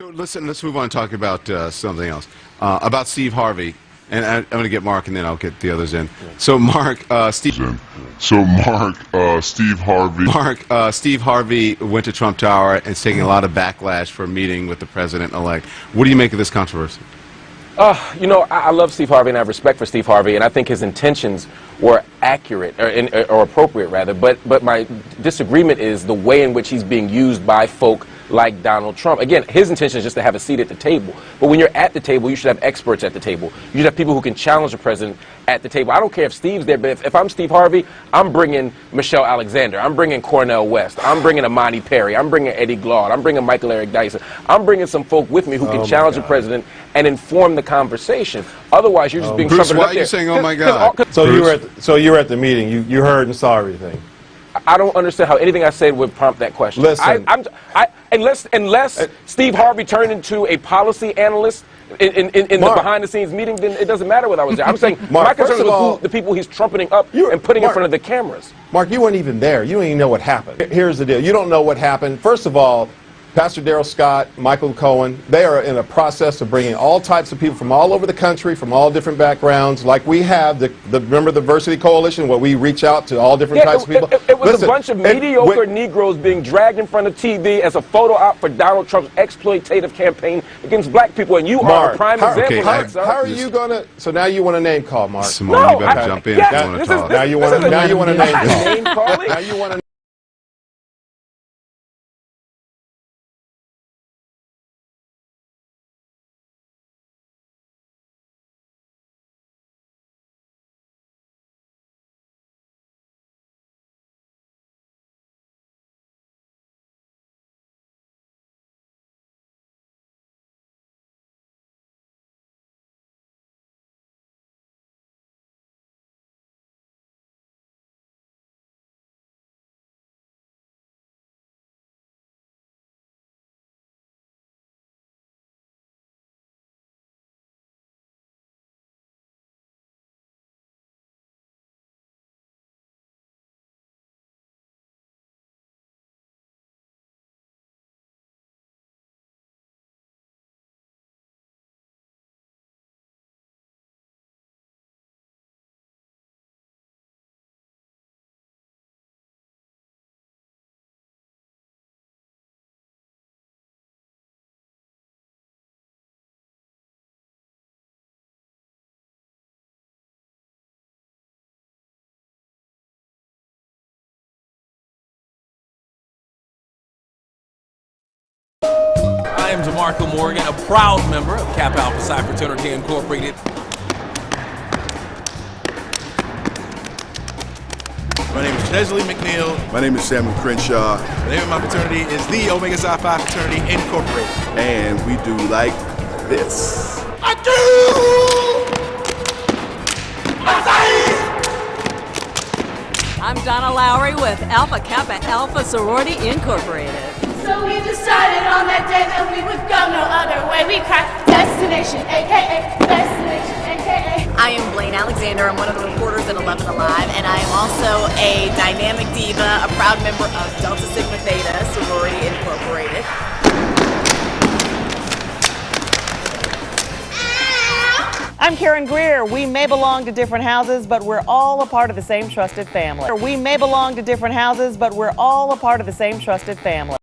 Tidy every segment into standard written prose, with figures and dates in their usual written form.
So listen, let's move on and talk about something else. About Steve Harvey. And I'm going to get Mark, and then I'll get the others in. So Mark, Steve Harvey went to Trump Tower and is taking a lot of backlash for meeting with the president-elect. What do you make of this controversy? You know, I love Steve Harvey and I have respect for Steve Harvey, and I think his intentions were accurate, or appropriate rather, but my disagreement is the way in which he's being used by folk like Donald Trump. Again, his intention is just to have a seat at the table. But when you're at the table, you should have experts at the table. You should have people who can challenge the president at the table. I don't care if Steve's there, but if I'm Steve Harvey, I'm bringing Michelle Alexander. I'm bringing Cornel West. I'm bringing Amani Perry. I'm bringing Eddie Glaude. I'm bringing Michael Eric Dyson. I'm bringing some folk with me who can challenge the president and inform the conversation. Otherwise, you're just being Bruce, trumpeted why up are there. you saying, oh my God? So you were at the meeting. You heard and saw everything. I don't understand how anything I said would prompt that question. Listen. Unless Steve Harvey turned into a policy analyst in the behind-the-scenes meeting, then it doesn't matter what I was there. I'm saying my concern is with the people he's trumpeting up and putting in front of the cameras. Mark, you weren't even there. You don't even know what happened. Here's the deal. You don't know what happened. First of all, Pastor Darrell Scott, Michael Cohen, they are in a process of bringing all types of people from all over the country, from all different backgrounds, like we have, remember the Diversity Coalition, where we reach out to all different types of people? It was a bunch of mediocre Negroes being dragged in front of TV as a photo op for Donald Trump's exploitative campaign against black people, and you are a prime example of that, sir. How are you going to, so now you want a name call, Mark? Simone, you better jump in if you want to talk. Now you want a name call. Now you want to I am DeMarco Morgan, a proud member of Kappa Alpha Psi Fraternity Incorporated. My name is Chesley McNeil. My name is Samuel Crenshaw. The name of my fraternity is the Omega Psi Phi Fraternity Incorporated. And we do like this. I do! I'm Donna Lowry with Alpha Kappa Alpha Sorority Incorporated. So we decided on that day that we would go no other way. We cried, destination, aka, destination, aka. I am Blaine Alexander. I'm one of the reporters at 11 Alive, and I am also a dynamic diva, a proud member of Delta Sigma Theta Sorority Incorporated. I'm Karen Greer. We may belong to different houses, but we're all a part of the same trusted family. We may belong to different houses, but we're all a part of the same trusted family.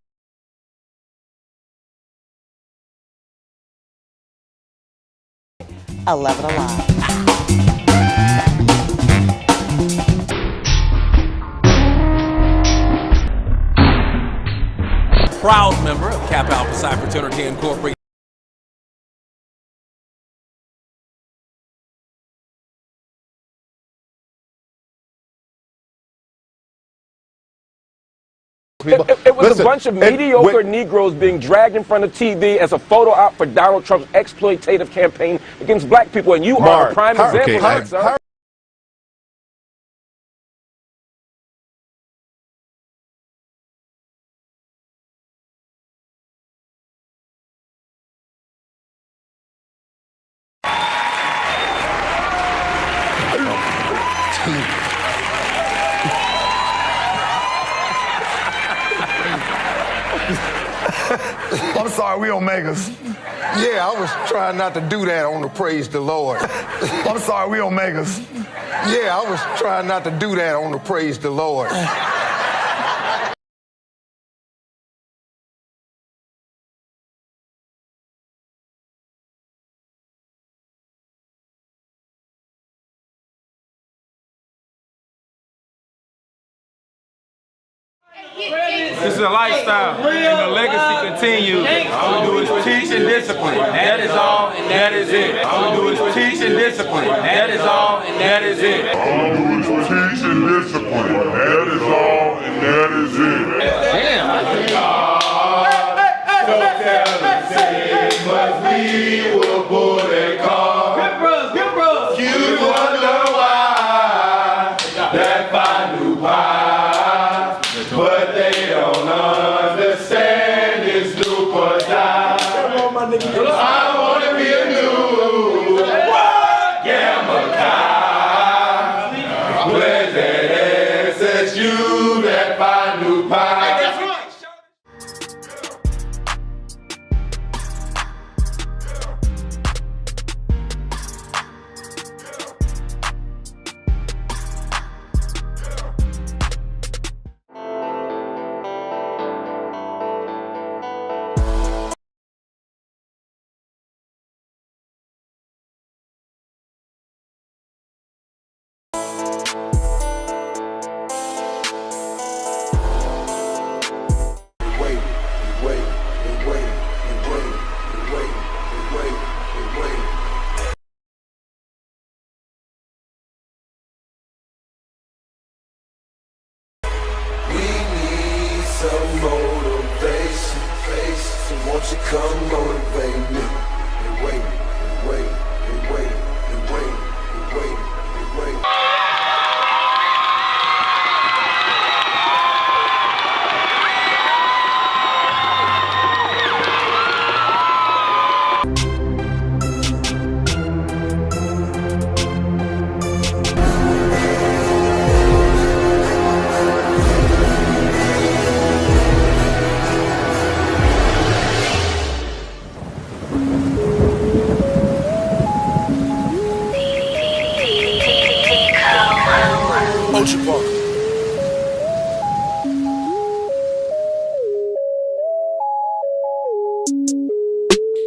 11 Alive. Proud member of Kappa Alpha Psi Fraternity Incorporated. It was a bunch of mediocre Negroes being dragged in front of TV as a photo op for Donald Trump's exploitative campaign against black people, and you are a prime example of that, sir. I'm sorry. sorry, we Omegas. Yeah, I was trying not to do that on the Praise the Lord. I'm sorry, we Omegas. Yeah, I was trying not to do that on the Praise the Lord. This is a lifestyle, and the legacy continues. All we do is teach and discipline. That is all, and that is it. All we do is teach and discipline. That is all, and that is it. All we do is teach and discipline. That is all, and that is it. Damn. Don't tell us but we will pull that car. Good bros. You wonder why that fine new pie, but they don't understand it's do or die. I wanna be a new gamma guy. Where's that SSU, that fine new pie?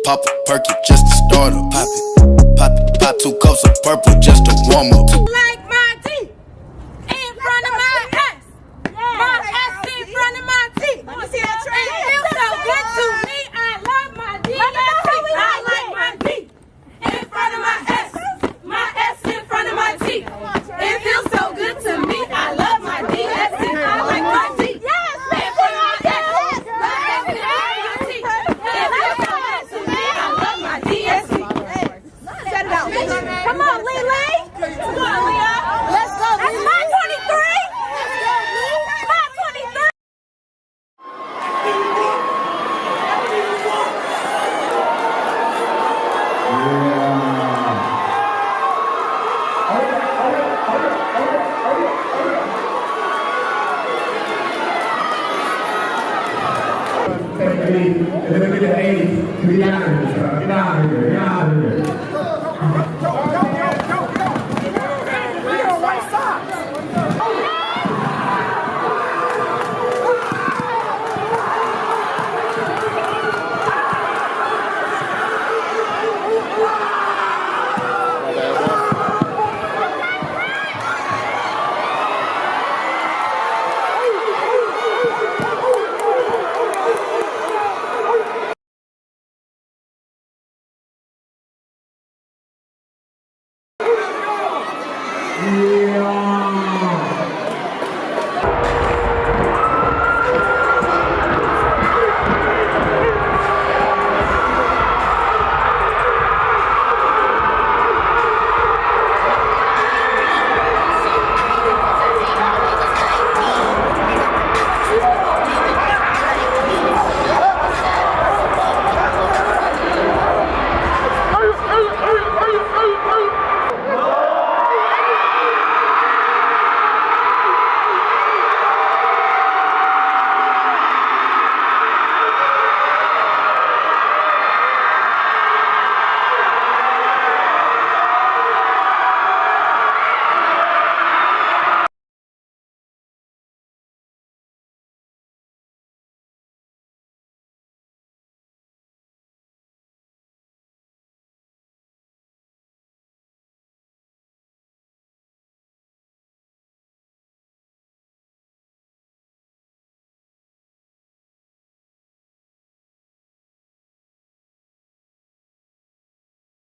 Pop a perky just to start up. Pop it. Pop 2 cups of purple just to warm up. Like my D in front of my S. My S in front of my T. Let me see that train. It feels so good to me. I love my D. I like my D in front of my S. My S in front of my T. It feels so good to me. I love my D. I like my D. Yes, in front of my S. My S in front of my T. It feels so good to me. I love my DSC. Set it out. Come on, Lele. Come on, Leah. Let's go. That's my 23. My 23. Let me get the 80s. Get out of here, sir. Get out of here. Get out of here. We're on one side.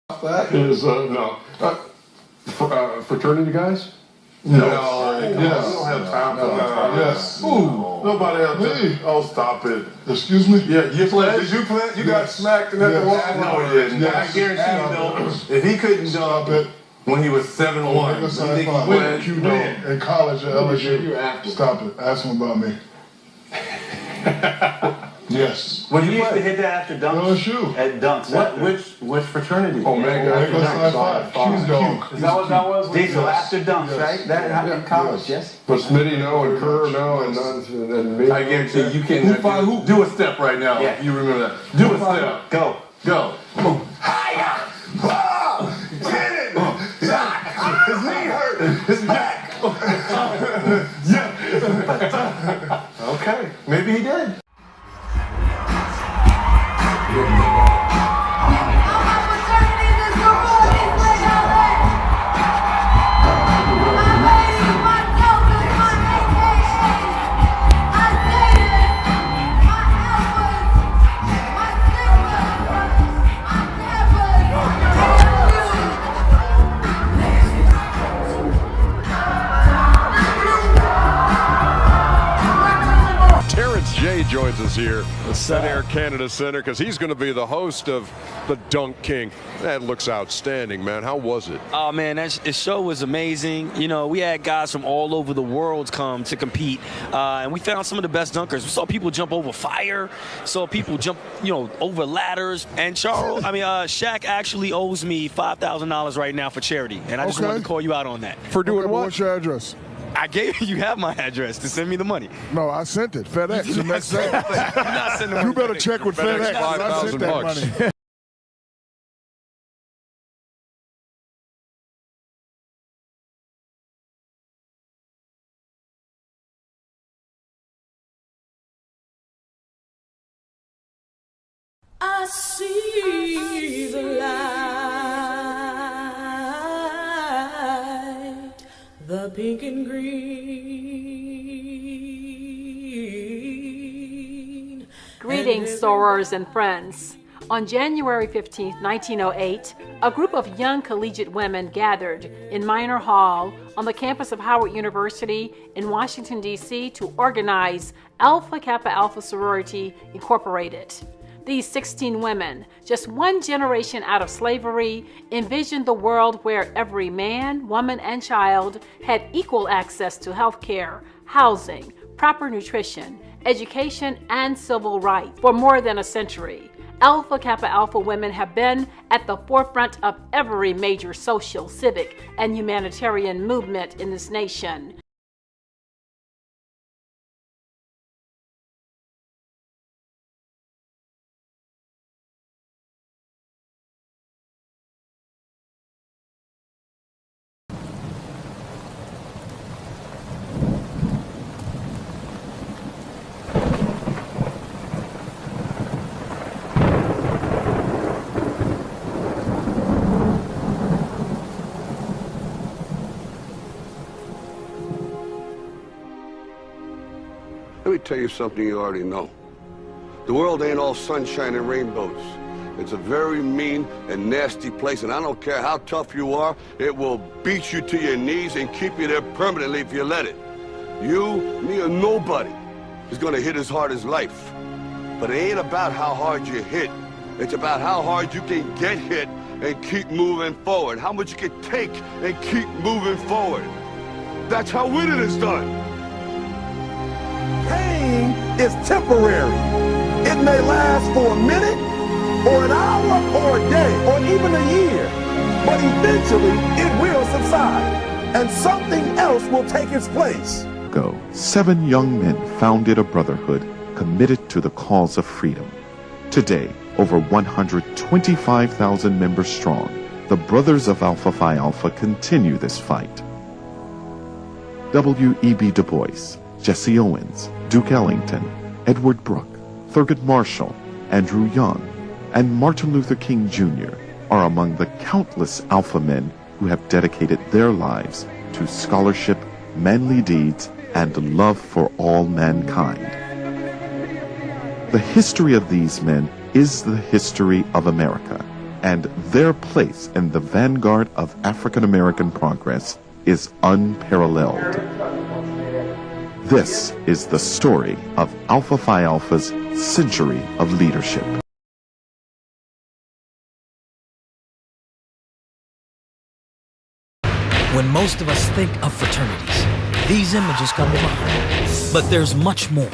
That is, no. Fraternity guys? No. Yes. We don't have time for that. Yes. Ooh. Nobody else. Me. Oh, stop it. Excuse me? Yeah, you played. Did you play? You got smacked and had to walk. No, he didn't. I guarantee you know, if he couldn't dunk when he was 7'1", you think he went? You did. In college at LSU. Stop it. Ask him about me. Yes. Well, you used to hit that after dunks? LSU. At dunks. Which fraternity? Oh, man, she's dunk. Is that what that was? Diesel after dunks, right? That happened in college, yes? But Smitty, no, and Kerr, no, and me. I guarantee you can do a step right now. Yeah. You remember that. Do a step. Go. Go. Higher! Get it! His knee hurt. His back. Yeah. Okay. Maybe he did. Joins us here at Sun Air Canada Center because he's going to be the host of the Dunk King. That looks outstanding, man. How was it? Oh, man, that show was amazing. You know, we had guys from all over the world come to compete, and we found some of the best dunkers. We saw people jump over fire, saw people jump, you know, over ladders. And Shaq actually owes me $5,000 right now for charity, and I just wanted to call you out on that. For doing what? What's your address? I gave you have my address to send me the money. No, I sent it. FedEx. You're not sending money. You better check with FedEx. I sent that money. I see the light, the pink and green. Greetings, sorors and friends. On January 15, 1908, a group of young collegiate women gathered in Minor Hall on the campus of Howard University in Washington, D.C. to organize Alpha Kappa Alpha Sorority Incorporated. These 16 women, just one generation out of slavery, envisioned the world where every man, woman, and child had equal access to health care, housing, proper nutrition, education, and civil rights. For more than a century, Alpha Kappa Alpha women have been at the forefront of every major social, civic, and humanitarian movement in this nation. Let me tell you something you already know. The world ain't all sunshine and rainbows. It's a very mean and nasty place, and I don't care how tough you are, it will beat you to your knees and keep you there permanently if you let it. You, me, or nobody is gonna hit as hard as life. But it ain't about how hard you hit. It's about how hard you can get hit and keep moving forward. How much you can take and keep moving forward. That's how winning is done. Pain is temporary. It may last for a minute, or an hour, or a day, or even a year. But eventually, it will subside, and something else will take its place. 7 young men founded a brotherhood committed to the cause of freedom. Today, over 125,000 members strong, the Brothers of Alpha Phi Alpha continue this fight. W.E.B. Du Bois, Jesse Owens, Duke Ellington, Edward Brooke, Thurgood Marshall, Andrew Young, and Martin Luther King Jr. are among the countless alpha men who have dedicated their lives to scholarship, manly deeds, and love for all mankind. The history of these men is the history of America, and their place in the vanguard of African American progress is unparalleled. This is the story of Alpha Phi Alpha's century of leadership. When most of us think of fraternities, these images come to mind. But there's much more.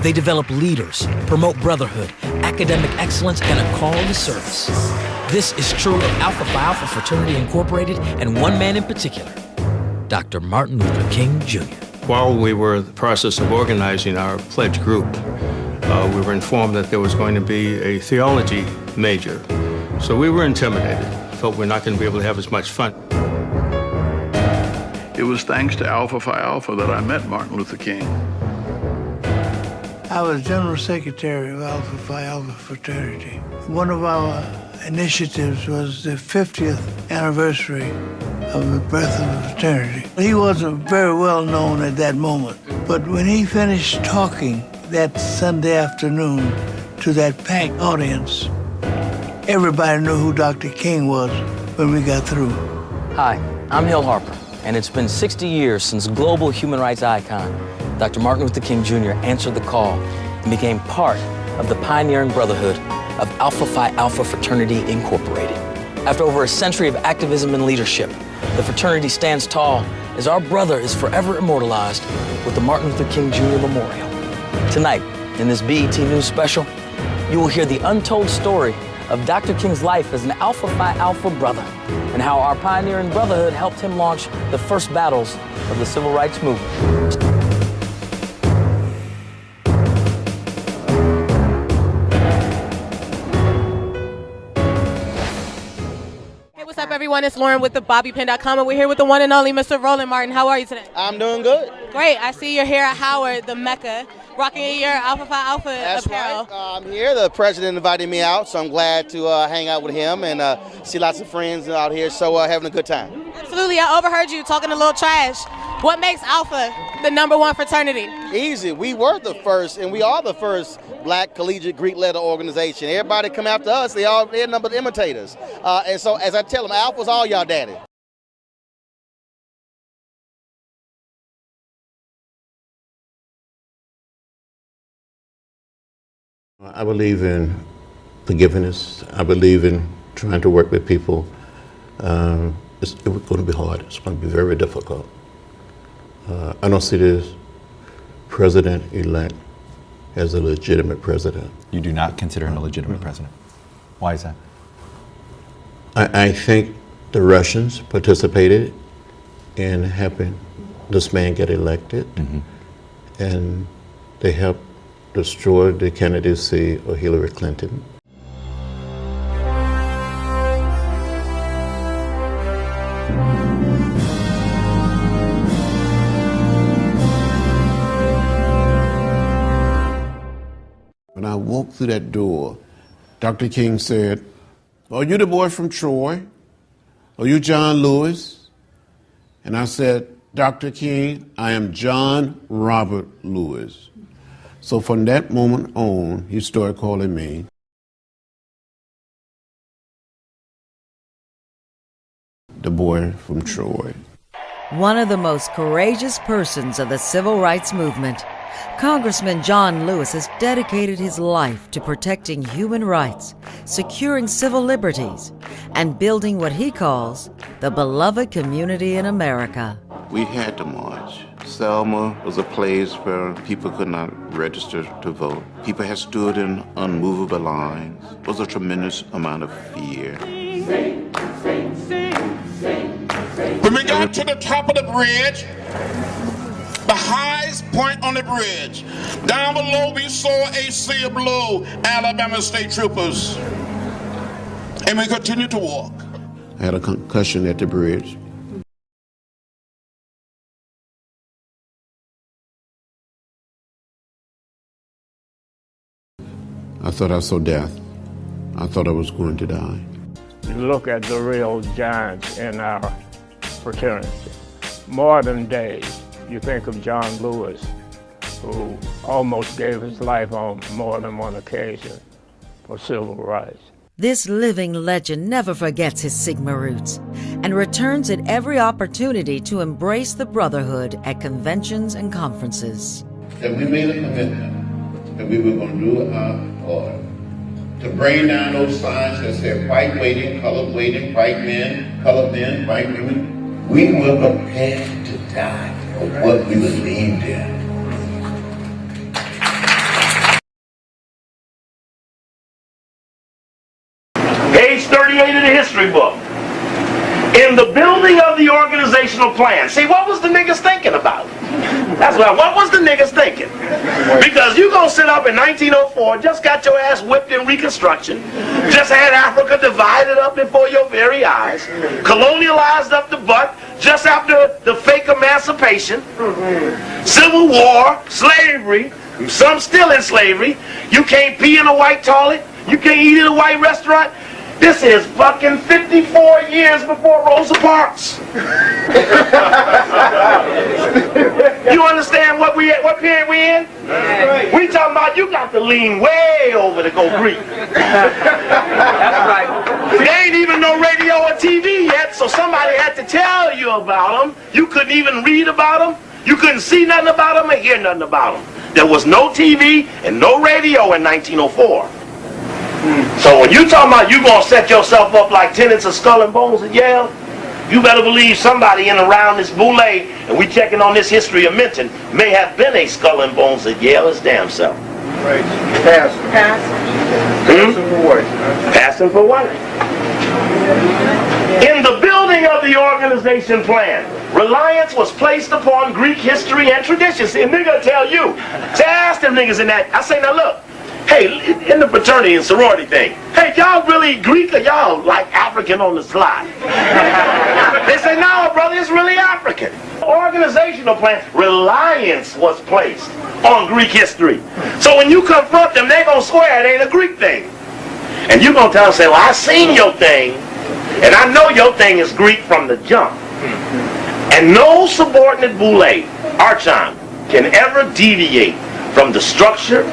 They develop leaders, promote brotherhood, academic excellence, and a call to service. This is true of Alpha Phi Alpha Fraternity Incorporated and one man in particular, Dr. Martin Luther King Jr. While we were in the process of organizing our pledge group, we were informed that there was going to be a theology major. So we were intimidated, felt we're not going to be able to have as much fun. It was thanks to Alpha Phi Alpha that I met Martin Luther King. I was General Secretary of Alpha Phi Alpha Fraternity. One of our initiatives was the 50th anniversary of the birth of the fraternity. He wasn't very well known at that moment, but when he finished talking that Sunday afternoon to that packed audience, everybody knew who Dr. King was when we got through. Hi, I'm Hill Harper, and it's been 60 years since global human rights icon Dr. Martin Luther King Jr. answered the call and became part of the pioneering brotherhood of Alpha Phi Alpha Fraternity Incorporated. After over a century of activism and leadership, the fraternity stands tall as our brother is forever immortalized with the Martin Luther King Jr. Memorial. Tonight, in this BET News special, you will hear the untold story of Dr. King's life as an Alpha Phi Alpha brother and how our pioneering brotherhood helped him launch the first battles of the civil rights movement. What's up, everyone? It's Lauren with the BobbyPin.com, and we're here with the one and only Mr. Roland Martin. How are you today? I'm doing good. Great. I see you're here at Howard, the Mecca, rocking your Alpha Phi Alpha That's apparel. Right. I'm here. The president invited me out, so I'm glad to hang out with him and see lots of friends out here, so having a good time. Absolutely. I overheard you talking a little trash. What makes Alpha the #1 fraternity? Easy. We were the first, and we are the first black collegiate Greek letter organization. Everybody come after us, they're number of imitators. And so, as I tell them, Alpha's all y'all daddy. I believe in forgiveness. I believe in trying to work with people. It's going to be hard. It's going to be very difficult. I don't see this president-elect as a legitimate president. You do not consider him a legitimate president. Why is that? I think the Russians participated in helping this man get elected, and they helped destroy the candidacy of Hillary Clinton. When I walked through that door, Dr. King said, "Are you the boy from Troy? Are you John Lewis?" And I said, "Dr. King, I am John Robert Lewis." So from that moment on, he started calling me the boy from Troy. One of the most courageous persons of the civil rights movement, Congressman John Lewis has dedicated his life to protecting human rights, securing civil liberties, and building what he calls the beloved community in America. We had to march. Selma was a place where people could not register to vote. People had stood in unmovable lines. There was a tremendous amount of fear. When we got to the top of the bridge, the highest point on the bridge, down below we saw a sea of blue Alabama state troopers. And we continued to walk. I had a concussion at the bridge. I thought I saw death. I thought I was going to die. You look at the real giants in our fraternity. Modern days, you think of John Lewis, who almost gave his life on more than one occasion for civil rights. This living legend never forgets his Sigma roots and returns at every opportunity to embrace the brotherhood at conventions and conferences. That we made a commitment that we were going to do our part to bring down those signs that said white waiting, colored waiting, white men, colored men, white women. We were prepared to die for what we believed in. Page 38 of the history book. In the building of the organizational plan. See, what was the niggas thinking about? That's what was the niggas thinking? Because you gonna sit up in 1904, just got your ass whipped in Reconstruction, just had Africa divided up before your very eyes, colonialized up the butt, just after the fake emancipation, Civil War, slavery, some still in slavery, you can't pee in a white toilet, you can't eat in a white restaurant. This is fucking 54 years before Rosa Parks. You understand what period we in? We talking about you got to lean way over to go Greek. That's right. There ain't even no radio or TV yet, so somebody had to tell you about them. You couldn't even read about them. You couldn't see nothing about them or hear nothing about them. There was no TV and no radio in 1904. So when you talking about you gonna set yourself up like tenants of Skull and Bones at Yale, you better believe somebody in around this Boule, and we checking on this history of Minton, may have been a Skull and Bones at Yale his damn self. Right. Pass. Passing for what? Passing for what? In the building of the organization plan, reliance was placed upon Greek history and tradition. See, a nigga tell you. Say, ask them niggas in that. I say, now look. Hey, in the fraternity and sorority thing, hey, y'all really Greek or y'all like African on the slide? They say, no, brother, it's really African. Organizational plan, reliance was placed on Greek history. So when you confront them, they gonna swear it ain't a Greek thing. And you gonna tell them, say, well, I seen your thing, and I know your thing is Greek from the jump. And no subordinate boule, archon, can ever deviate from the structure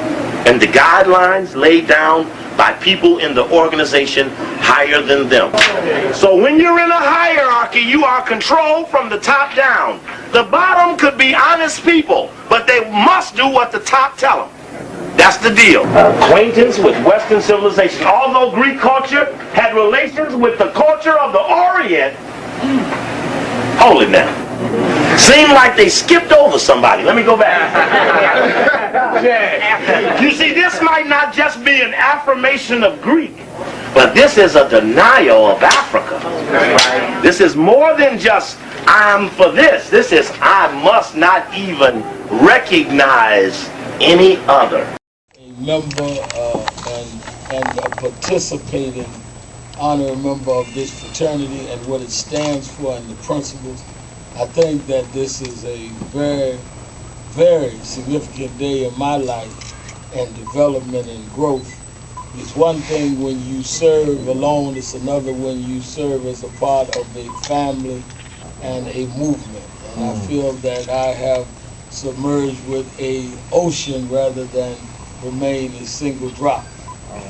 and the guidelines laid down by people in the organization higher than them. So when you're in a hierarchy, you are controlled from the top down. The bottom could be honest people, but they must do what the top tell them. That's the deal. Acquaintance with Western civilization. Although Greek culture had relations with the culture of the Orient, hold it now. Seemed like they skipped over somebody. Let me go back. You see, this might not just be an affirmation of Greek, but this is a denial of Africa. This is more than just, I'm for this. This is, I must not even recognize any other. A member and a participating honorary member of this fraternity and what it stands for and the principles. I think that this is a very, very significant day in my life and development and growth. It's one thing when you serve alone, it's another when you serve as a part of a family and a movement. And I feel that I have submerged with an ocean rather than remain a single drop.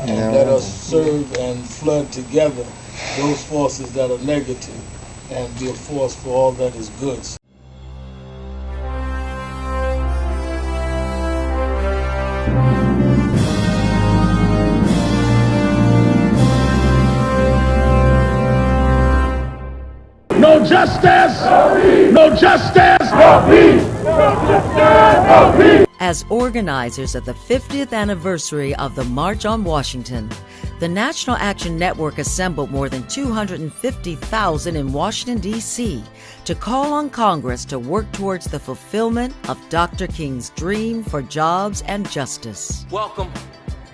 And let us serve and flood together those forces that are negative and be a force for all that is good. No justice! No justice! No peace! No justice! No peace! As organizers of the 50th anniversary of the March on Washington, the National Action Network assembled more than 250,000 in Washington, D.C. to call on Congress to work towards the fulfillment of Dr. King's dream for jobs and justice. Welcome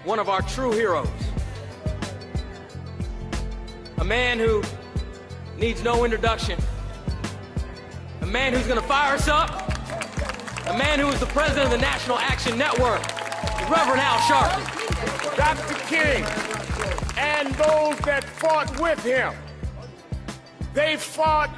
one of our true heroes. A man who needs no introduction. A man who's going to fire us up. A man who is the president of the National Action Network, Reverend Al Sharpton. Dr. King and those that fought with him, they fought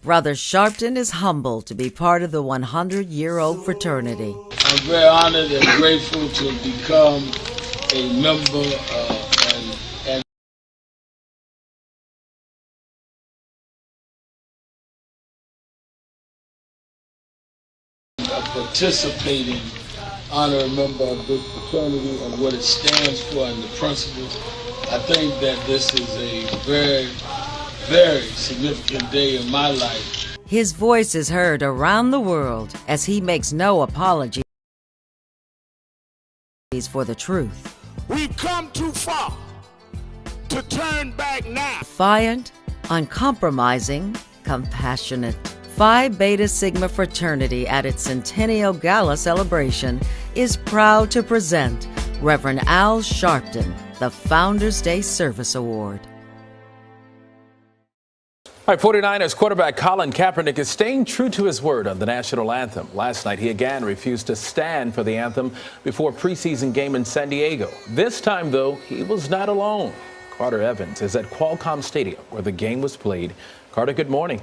Brother Sharpton is humbled to be part of the 100-year-old fraternity. I'm very honored and grateful to become a member and a participating honorary member of this fraternity and what it stands for and the principles. I think that this is a very, very significant day in my life. His voice is heard around the world as he makes no apologies for the truth. We've come too far to turn back now. Defiant, uncompromising, compassionate. Phi Beta Sigma Fraternity at its Centennial Gala celebration is proud to present Reverend Al Sharpton, the Founders Day Service Award. All right, 49ers quarterback Colin Kaepernick is staying true to his word on the national anthem. Last night, he again refused to stand for the anthem before a preseason game in San Diego. This time, though, he was not alone. Carter Evans is at Qualcomm Stadium, where the game was played. Carter, good morning.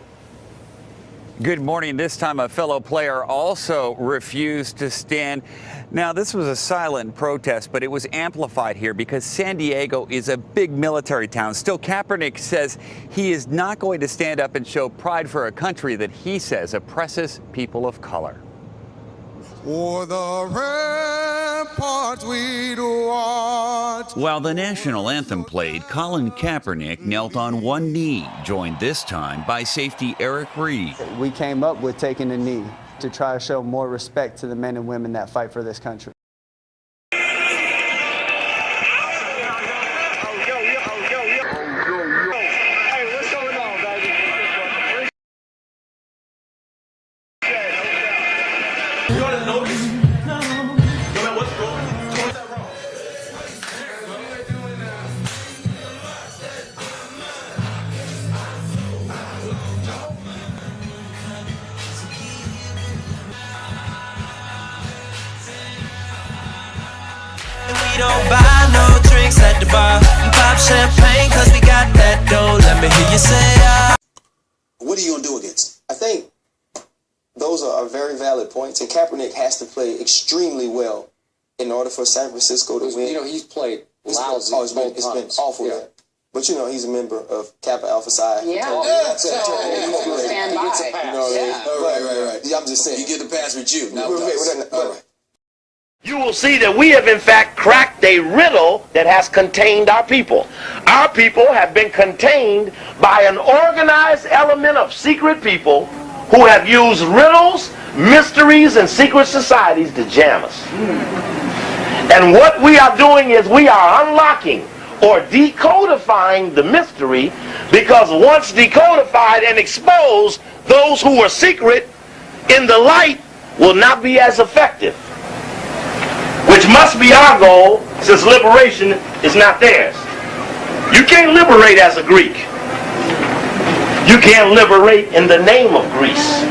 Good morning. This time a fellow player also refused to stand. Now, this was a silent protest, but it was amplified here because San Diego is a big military town. Still, Kaepernick says he is not going to stand up and show pride for a country that he says oppresses people of color. For the ramparts we'd watch. While the national anthem played, Colin Kaepernick knelt on one knee, joined this time by safety Eric Reed. We came up with taking a knee to try to show more respect to the men and women that fight for this country. We don't buy no drinks at the bar. Pop champagne cause we got that dough. Let me hear you say What are you going to do against it? I think those are very valid points, and Kaepernick has to play extremely well in order for San Francisco to win. You know, he's played lousy. It's been awful. Yeah. But, you know, he's a member of Kappa Alpha Psi. Yeah. Stand by. Right. I'm just saying. You get the pass with you. You will see that we have in fact cracked a riddle that has contained our people. Our people have been contained by an organized element of secret people who have used riddles, mysteries, and secret societies to jam us. And what we are doing is we are unlocking or decodifying the mystery, because once decodified and exposed, those who are secret in the light will not be as effective. Which must be our goal, since liberation is not theirs. You can't liberate as a Greek. You can't liberate in the name of Greece.